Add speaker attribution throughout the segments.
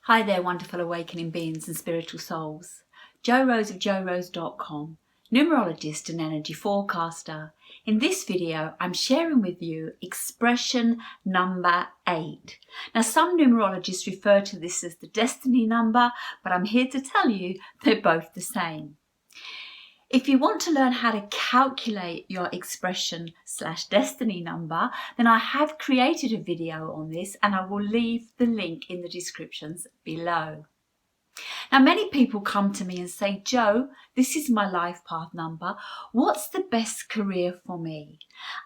Speaker 1: Hi there, wonderful awakening beings and spiritual souls. Jo Rose of JoRose.com, numerologist and energy forecaster. In this video, I'm sharing with you expression number 8. Now, some numerologists refer to this as the destiny number, but I'm here to tell you they're both the same. If you want to learn how to calculate your expression/destiny number, then I have created a video on this and I will leave the link in the descriptions below. Now, many people come to me and say, Jo, this is my life path number. What's the best career for me?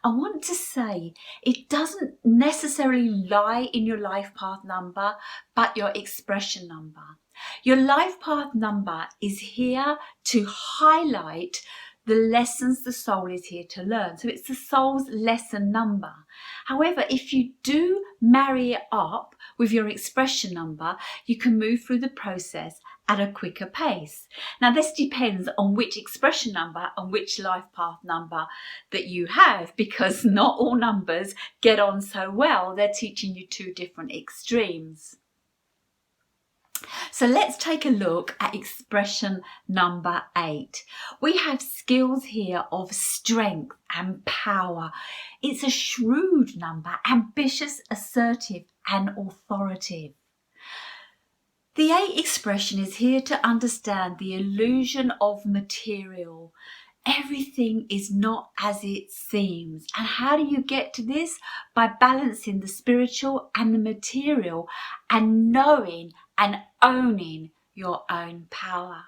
Speaker 1: I want to say it doesn't necessarily lie in your life path number, but your expression number. Your life path number is here to highlight the lessons the soul is here to learn. So it's the soul's lesson number. However, if you do marry it up with your expression number, you can move through the process at a quicker pace. Now, this depends on which expression number and which life path number that you have, because not all numbers get on so well. They're teaching you two different extremes. So let's take a look at expression number 8. We have skills here of strength and power. It's a shrewd number, ambitious, assertive, and authoritative. The 8 expression is here to understand the illusion of material. Everything is not as it seems. And how do you get to this? By balancing the spiritual and the material and knowing and owning your own power.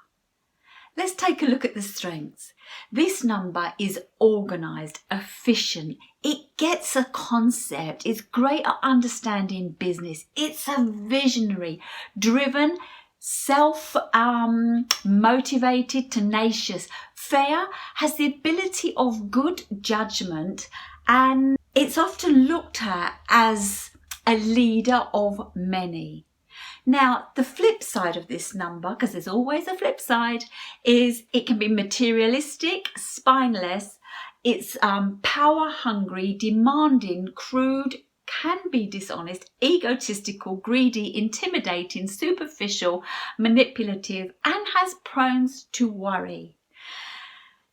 Speaker 1: Let's take a look at the strengths. This number is organised, efficient. It gets a concept. It's great at understanding business. It's a visionary, driven, self-motivated, tenacious. Fair, has the ability of good judgment, and it's often looked at as a leader of many. Now, the flip side of this number, because there's always a flip side, is it can be materialistic, spineless, it's power hungry, demanding, crude, can be dishonest, egotistical, greedy, intimidating, superficial, manipulative, and has prone to worry.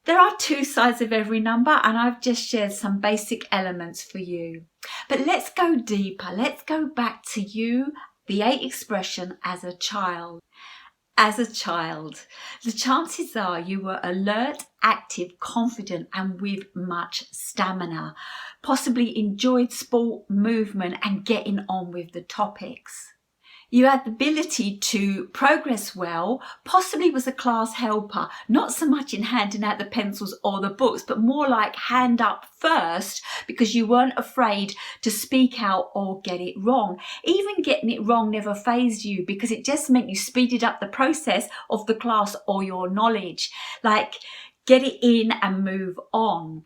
Speaker 1: There are two sides of every number, and I've just shared some basic elements for you. But let's go deeper. Let's go back to you, the 8 expression, as a child. As a child, the chances are you were alert, active, confident, and with much stamina. Possibly enjoyed sport, movement, and getting on with the topics. You had the ability to progress well, possibly was a class helper, not so much in handing out the pencils or the books, but more like hand up first, because you weren't afraid to speak out or get it wrong. Even getting it wrong never fazed you, because it just meant you speeded up the process of the class or your knowledge. Like, get it in and move on.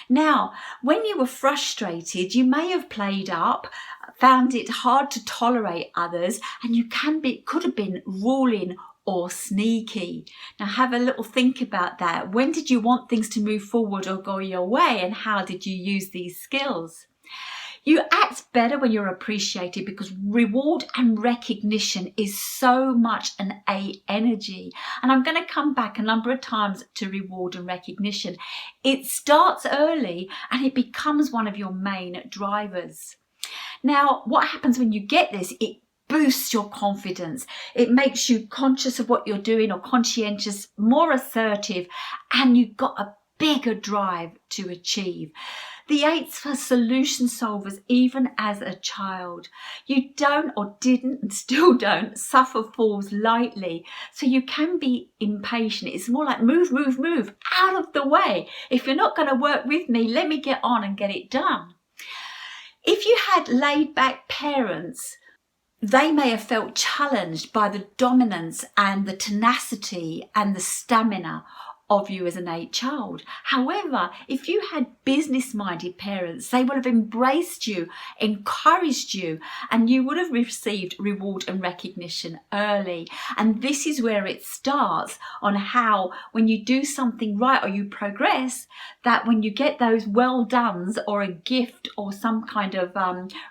Speaker 1: Now, when you were frustrated, you may have played up, found it hard to tolerate others, and you could have been ruling or sneaky. Now, have a little think about that. When did you want things to move forward or go your way, and how did you use these skills? You act better when you're appreciated, because reward and recognition is so much an 8 energy. And I'm going to come back a number of times to reward and recognition. It starts early and it becomes one of your main drivers. Now, what happens when you get this? It boosts your confidence. It makes you conscious of what you're doing, or conscientious, more assertive, and you've got a bigger drive to achieve. The 8's for solution solvers, even as a child. You don't, or didn't, and still don't, suffer falls lightly. So you can be impatient. It's more like move, move, move, out of the way. If you're not going to work with me, let me get on and get it done. If you had laid back parents, they may have felt challenged by the dominance and the tenacity and the stamina of you as an 8 child. However, if you had business-minded parents, they would have embraced you, encouraged you, and you would have received reward and recognition early. And this is where it starts, on how when you do something right or you progress, that when you get those well dones or a gift or some kind of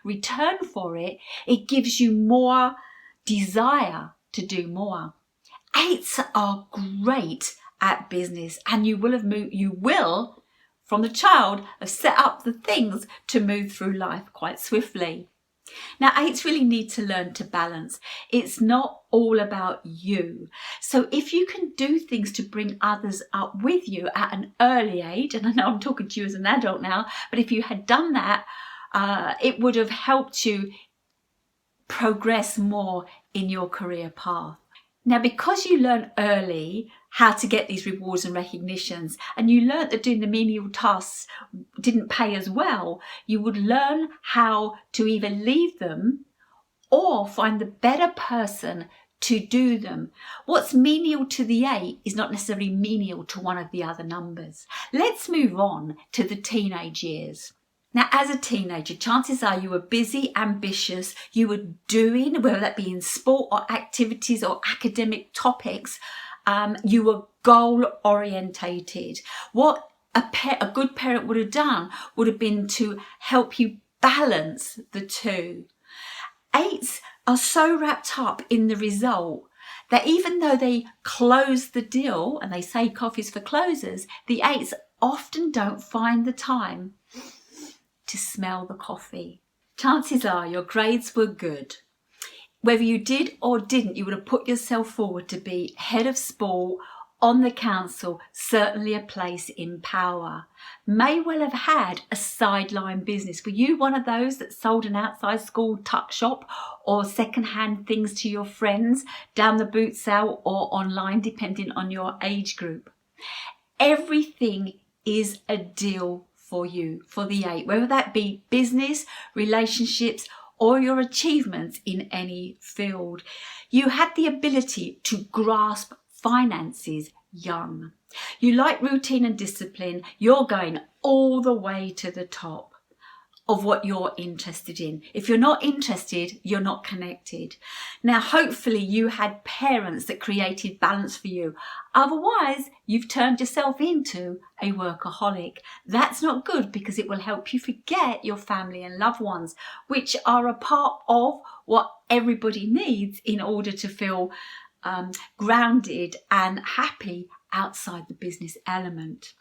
Speaker 1: return for it, it gives you more desire to do more. 8s are great at business, and you will from the child have set up the things to move through life quite swiftly. Now, 8s really need to learn to balance. It's not all about you. So if you can do things to bring others up with you at an early age, and I know I'm talking to you as an adult now, but if you had done that, it would have helped you progress more in your career path. Now, because you learn early how to get these rewards and recognitions, and you learnt that doing the menial tasks didn't pay as well, you would learn how to either leave them or find the better person to do them. What's menial to the 8 is not necessarily menial to one of the other numbers. Let's move on to the teenage years. Now, as a teenager, chances are you were busy, ambitious, you were doing, whether that be in sport or activities or academic topics, you were goal orientated. What a good parent would have done would have been to help you balance the two. 8s are so wrapped up in the result that even though they close the deal, and they say coffee's for closers, the 8s often don't find the time to smell the coffee. Chances are your grades were good. Whether you did or didn't, you would have put yourself forward to be head of sport, on the council, certainly a place in power. May well have had a sideline business. Were you one of those that sold an outside school tuck shop or second-hand things to your friends down the boot sale or online, depending on your age group? Everything is a deal for you, for the 8, whether that be business, relationships, or your achievements in any field. You had the ability to grasp finances young. You like routine and discipline. You're going all the way to the top of what you're interested in. If you're not interested, you're not connected. Now, hopefully you had parents that created balance for you. Otherwise, you've turned yourself into a workaholic. That's not good, because it will help you forget your family and loved ones, which are a part of what everybody needs in order to feel grounded and happy outside the business element.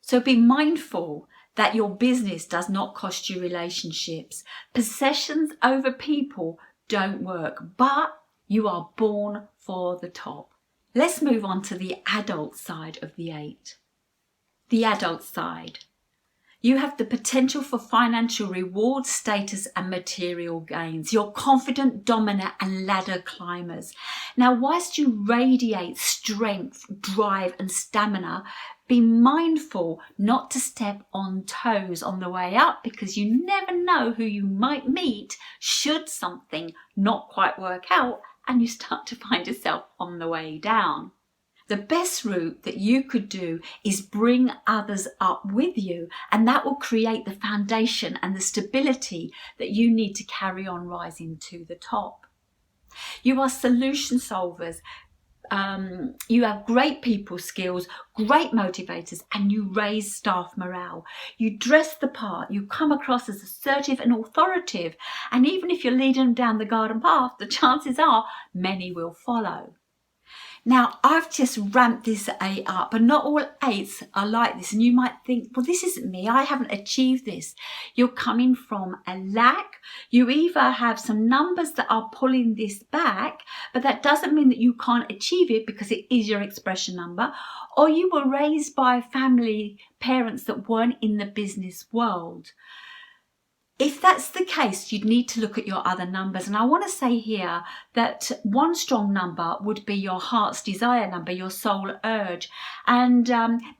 Speaker 1: So be mindful that your business does not cost you relationships. Possessions over people don't work, but you are born for the top. Let's move on to the adult side of the 8. The adult side. You have the potential for financial reward, status and material gains. You're confident, dominant and ladder climbers. Now, whilst you radiate strength, drive and stamina, be mindful not to step on toes on the way up, because you never know who you might meet should something not quite work out and you start to find yourself on the way down. The best route that you could do is bring others up with you, and that will create the foundation and the stability that you need to carry on rising to the top. You are solution solvers. You have great people skills, great motivators, and you raise staff morale. You dress the part, you come across as assertive and authoritative, and even if you're leading them down the garden path, the chances are many will follow. Now, I've just ramped this 8 up, but not all 8s are like this. And you might think, well, this isn't me. I haven't achieved this. You're coming from a lack. You either have some numbers that are pulling this back, but that doesn't mean that you can't achieve it because it is your expression number, or you were raised by family parents that weren't in the business world. If that's the case, you'd need to look at your other numbers. And I want to say here that one strong number would be your heart's desire number, your soul urge. And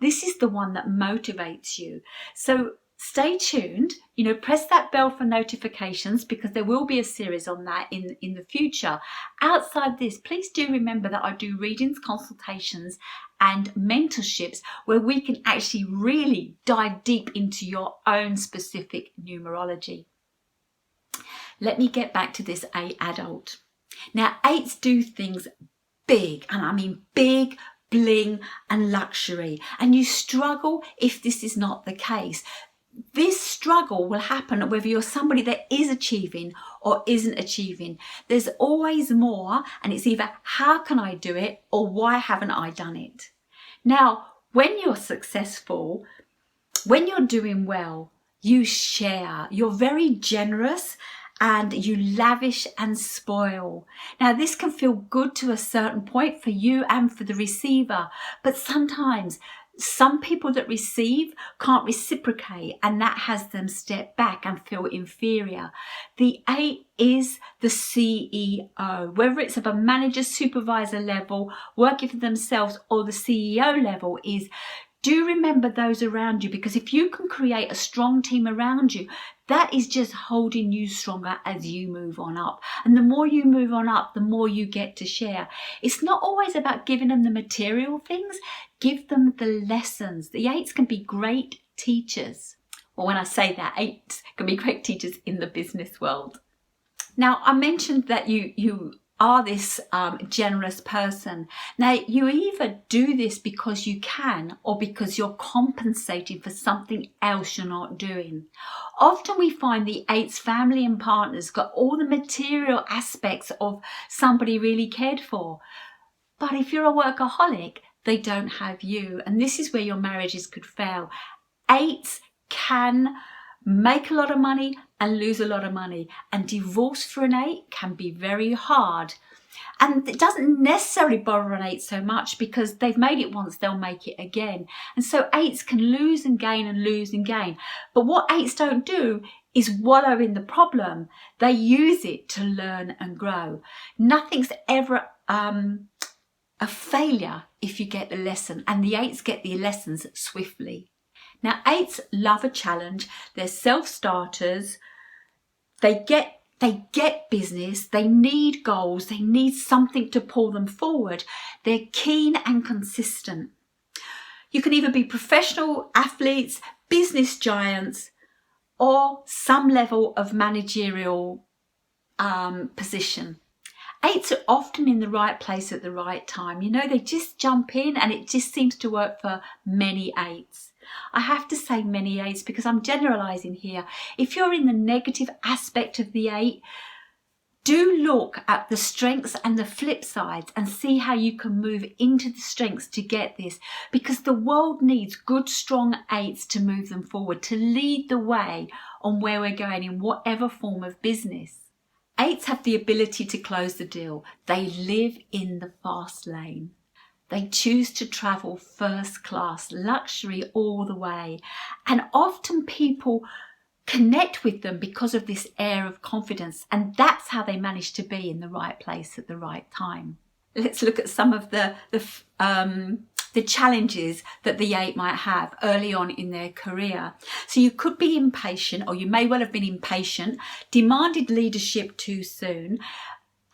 Speaker 1: this is the one that motivates you. So stay tuned, press that bell for notifications, because there will be a series on that in the future. Outside this, please do remember that I do readings, consultations and mentorships where we can actually really dive deep into your own specific numerology. Let me get back to this 8 adult. Now, 8s do things big, and I mean big, bling and luxury, and you struggle if this is not the case. this struggle will happen whether you're somebody that is achieving or isn't achieving. There's always more, and it's either how can I do it or why haven't I done it? Now, when you're successful, when you're doing well, you share. You're very generous and you lavish and spoil. Now, this can feel good to a certain point for you and for the receiver, but sometimes some people that receive can't reciprocate, and that has them step back and feel inferior. The 8 is the CEO, whether it's of a manager, supervisor level, working for themselves, or the CEO level, is do remember those around you, because if you can create a strong team around you, that is just holding you stronger as you move on up. And the more you move on up, the more you get to share. It's not always about giving them the material things, give them the lessons. The 8s can be great teachers. Well, when I say that, 8s can be great teachers in the business world. Now, I mentioned that you are this generous person. Now, you either do this because you can or because you're compensating for something else you're not doing. Often we find the 8's family and partners got all the material aspects of somebody really cared for. But if you're a workaholic, they don't have you. And this is where your marriages could fail. 8s can make a lot of money and lose a lot of money, and divorce for an 8 can be very hard. And it doesn't necessarily bother an 8 so much, because they've made it once, they'll make it again. And so 8s can lose and gain and lose and gain. But what 8s don't do is wallow in the problem. They use it to learn and grow. Nothing's ever a failure if you get the lesson, and the 8s get the lessons swiftly. Now, 8s love a challenge. They're self-starters. They get business. They need goals. They need something to pull them forward. They're keen and consistent. You can either be professional athletes, business giants, or some level of managerial position. 8s are often in the right place at the right time. You know, they just jump in, and it just seems to work for many 8s. I have to say many 8s because I'm generalizing here. If you're in the negative aspect of the 8, do look at the strengths and the flip sides and see how you can move into the strengths to get this, because the world needs good, strong 8s to move them forward, to lead the way on where we're going in whatever form of business. 8s have the ability to close the deal. They live in the fast lane. They choose to travel first class, luxury all the way. And often people connect with them because of this air of confidence. And that's how they manage to be in the right place at the right time. Let's look at some of the challenges that the 8 might have early on in their career. So you could be impatient, or you may well have been impatient, demanded leadership too soon,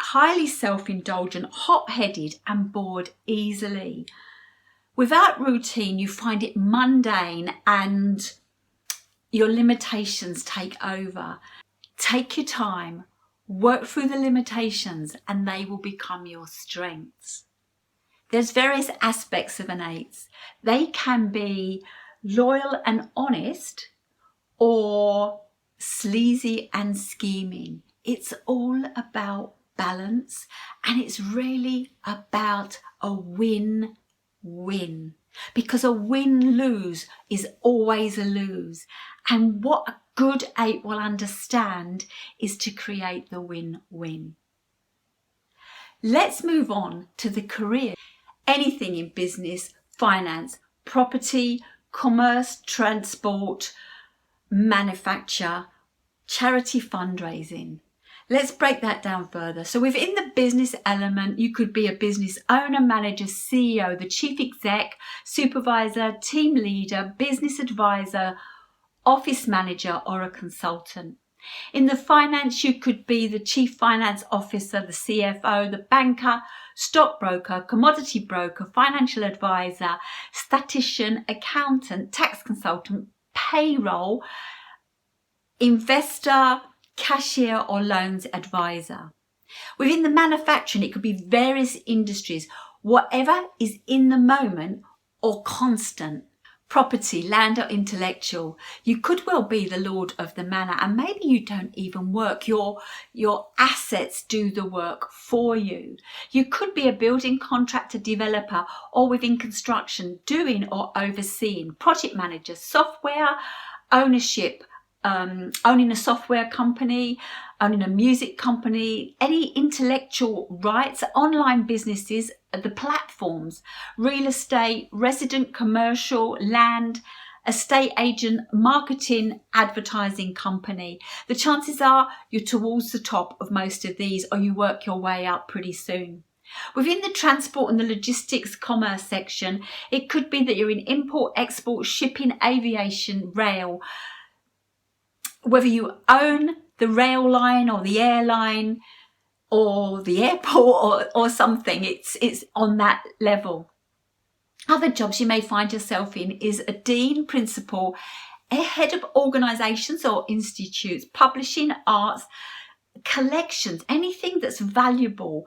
Speaker 1: highly self-indulgent, hot-headed and bored easily. Without routine, you find it mundane and your limitations take over. Take your time, work through the limitations, and they will become your strengths. There's various aspects of an 8. They can be loyal and honest, or sleazy and scheming. It's all about balance, and it's really about a win-win, because a win-lose is always a lose. And what a good 8 will understand is to create the win-win. Let's move on to the career. Anything in business, finance, property, commerce, transport, manufacture, charity fundraising. Let's break that down further. So within the business element, you could be a business owner, manager, CEO, the chief exec, supervisor, team leader, business advisor, office manager, or a consultant. In the finance, you could be the chief finance officer, the CFO, the banker, stockbroker, commodity broker, financial advisor, statistician, accountant, tax consultant, payroll, investor, cashier, or loans advisor. Within the manufacturing, it could be various industries, whatever is in the moment or constant. property, land or intellectual. You could well be the lord of the manor, and maybe you don't even work. Your assets do the work for you. You could be a building contractor, developer, or within construction, doing or overseeing, project manager, software ownership, owning a software company, owning a music company, any intellectual rights, online businesses, the platforms, real estate, resident commercial, land, estate agent, marketing, advertising company. The chances are you're towards the top of most of these, or you work your way up pretty soon. Within the transport and the logistics commerce section, it could be that you're in import, export, shipping, aviation, rail. Whether you own the rail line or the airline or the airport or something, it's on that level. Other jobs you may find yourself in is a dean, principal, a head of organisations or institutes, publishing, arts, collections, anything that's valuable,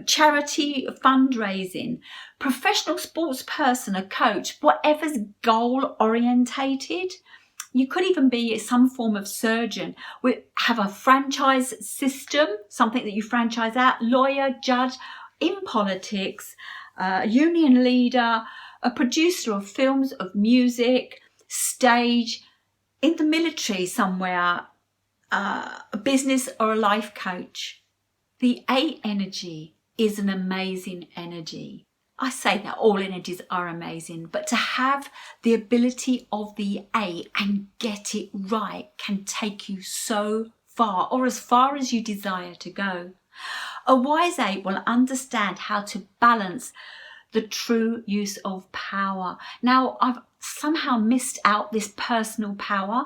Speaker 1: charity, fundraising, professional sports person, a coach, whatever's goal orientated. You could even be some form of surgeon. We have a franchise system, something that you franchise out, lawyer, judge, in politics, union leader, a producer of films, of music, stage, in the military somewhere, a business or a life coach. The 8 energy is an amazing energy. I say that all energies are amazing, but to have the ability of the 8 and get it right can take you so far, or as far as you desire to go. A wise 8 will understand how to balance the true use of power. Now, I've somehow missed out this personal power.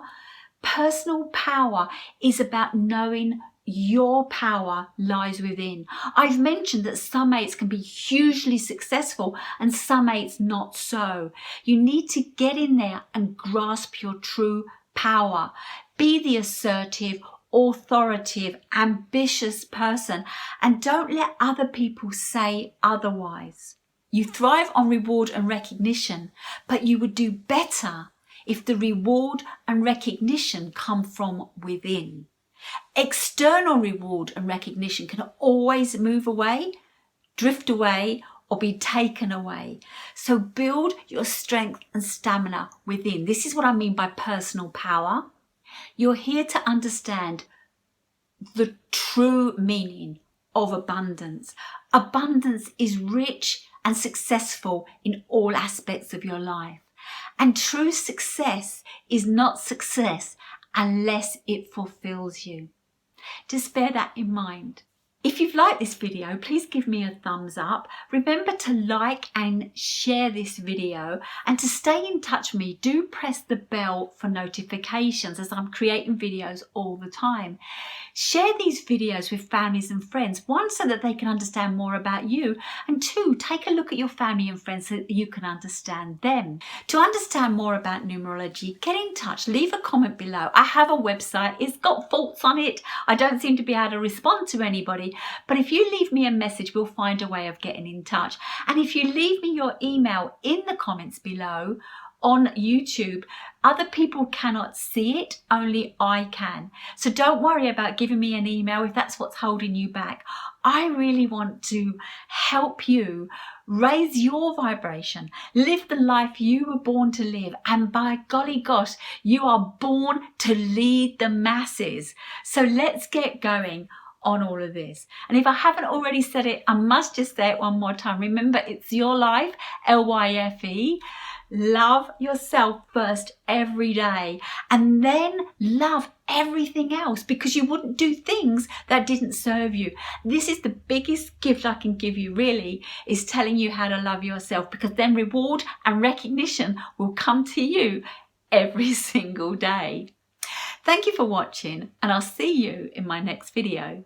Speaker 1: Personal power is about knowing your power lies within. I've mentioned that some 8s can be hugely successful and some 8s not so. You need to get in there and grasp your true power. Be the assertive, authoritative, ambitious person, and don't let other people say otherwise. You thrive on reward and recognition, but you would do better if the reward and recognition come from within. External reward and recognition can always move away, drift away, or be taken away. So build your strength and stamina within. This is what I mean by personal power. You're here to understand the true meaning of abundance. Abundance is rich and successful in all aspects of your life. And true success is not success unless it fulfills you. Just bear that in mind. If you've liked this video, please give me a thumbs up. Remember to like and share this video, and to stay in touch with me, do press the bell for notifications as I'm creating videos all the time. Share these videos with families and friends, one, so that they can understand more about you, and 2, take a look at your family and friends so that you can understand them. To understand more about numerology, get in touch, leave a comment below. I have a website, it's got faults on it. I don't seem to be able to respond to anybody, but if you leave me a message, we'll find a way of getting in touch. And if you leave me your email in the comments below on YouTube, other people cannot see it, only I can. So don't worry about giving me an email if that's what's holding you back. I really want to help you raise your vibration, live the life you were born to live, and by golly gosh, you are born to lead the masses. So let's get going on all of this. And if I haven't already said it, I must just say it one more time. Remember, it's your life, LYFE. Love yourself first every day, and then love everything else, because you wouldn't do things that didn't serve you. This is the biggest gift I can give you, really, is telling you how to love yourself, because then reward and recognition will come to you every single day. Thank you for watching, and I'll see you in my next video.